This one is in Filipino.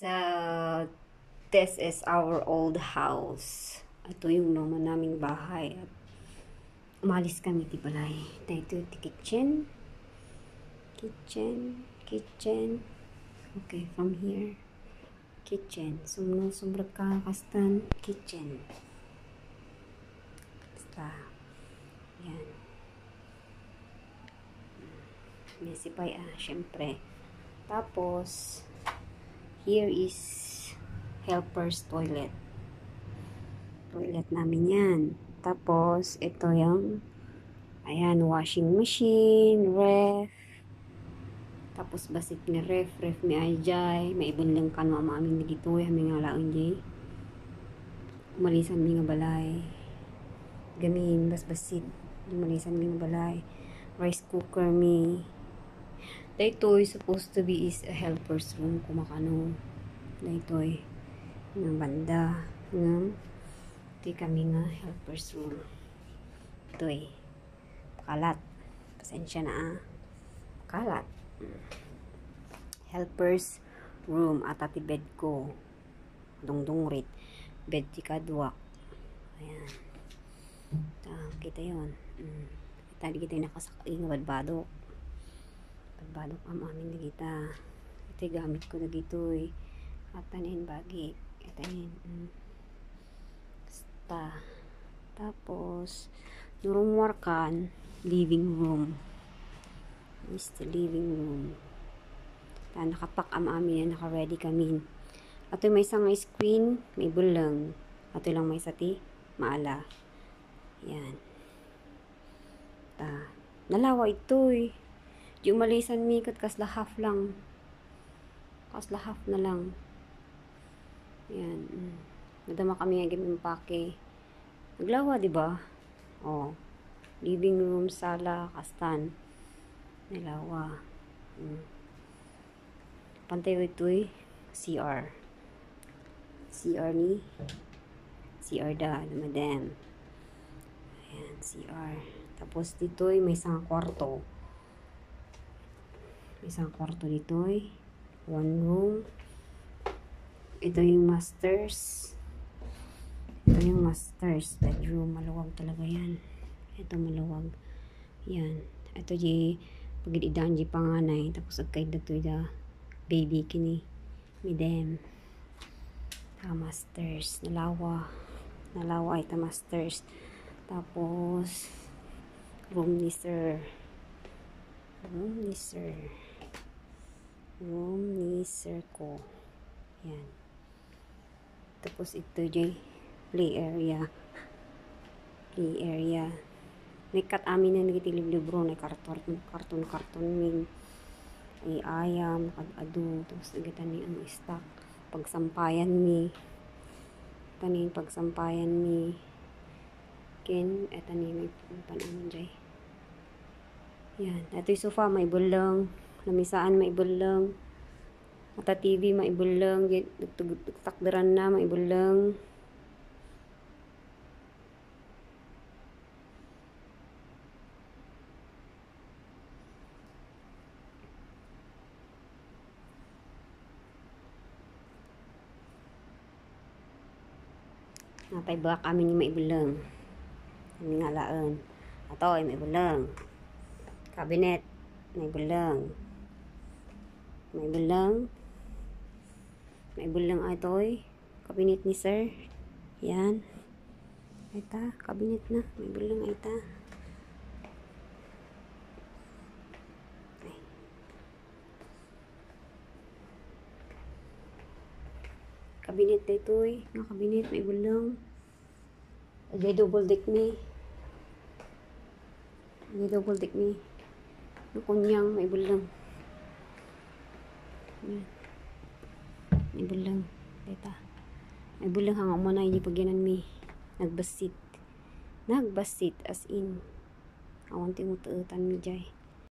So, this is our old house. Ito yung luma naming bahay. At umalis kami ti balay. Ito yung kitchen. Kitchen. Okay, from here. Kitchen. Sumrag ka kastan. Kitchen. Basta. Yan. Mesipay syempre. Tapos, here is helper's toilet. Toilet namin yan. Tapos, ito yung ayan, washing machine, ref. Tapos, basit ni ref mi ajay. May ibon lang kan mamamin na dito. Hami nga laon jay. Malisan mi nga balay. Gamin, basit. Malisan mi nga balay. Rice cooker mi. Dito supposed to be is a helper's room kumakano. Dito nga banda nga di kami nga helper's room. Ito kalat. Pasensya na kalat. Helper's room at ati bed ko. Dungdungrit. Bed ti kadwak. Ayan. Kita yun. Kita di kita nakasakay nga badbadok. Badbadok am amin di kita. Ito gamit ko na dito at tanin bagi. Tanin. Tapos nurong warkan living room. Is the living room. Nakapak am amin naka-ready kami. Ato may isang screen, may bulang. Ato lang may sati, maala. Yan. Nalawa ito Yung malisan mikot kasla half lang. Kasla half na lang. Yan. Nadama kami nga gimpake. Naglawa, di ba? Oh. Living room, sala, kastan. Nalawa. Pantay ito CR. CR da, madam. Ayan, CR. Tapos dito may isang kwarto. Isang kwarto dito one room. Ito yung masters. Ito yung masters bedroom. Maluwag talaga yan. Ito maluwag. Yan. Ito yung pagididaan yung panganay. Tapos agkaid na ito yung baby kini. Midem. Masters. Nalawa ito masters. Tapos room ni sir ko. Yan. Tapos ito yung play area. May kat amin na nagitilib-libro na karton min. Ay ayam, kag-adu. Tapos nagatan ni ang stock. Pagsampayan mi. Ken, eto ni may panaman dyan. Yan. Ito yung sofa, may bulang. Lamisaan, may bulang. Mata TV, may bulang. Takdaran na, may bulang. Natay baka kami ni may bulang. Kami nga laan. Ato ay may bulang. Cabinet, may bulang. May bulang ito'y cabinet ni sir. Yan. Ita, cabinet na. May bulang ita. Cabinet na ito'y. Nga cabinet, may bulang. Agay double deck ni. Kunyang may bulang. May bulang. Dita. May bulang hanga mo na hindi pagyanan mi. Nagbasit as in. Awan ting utuutan mi jay.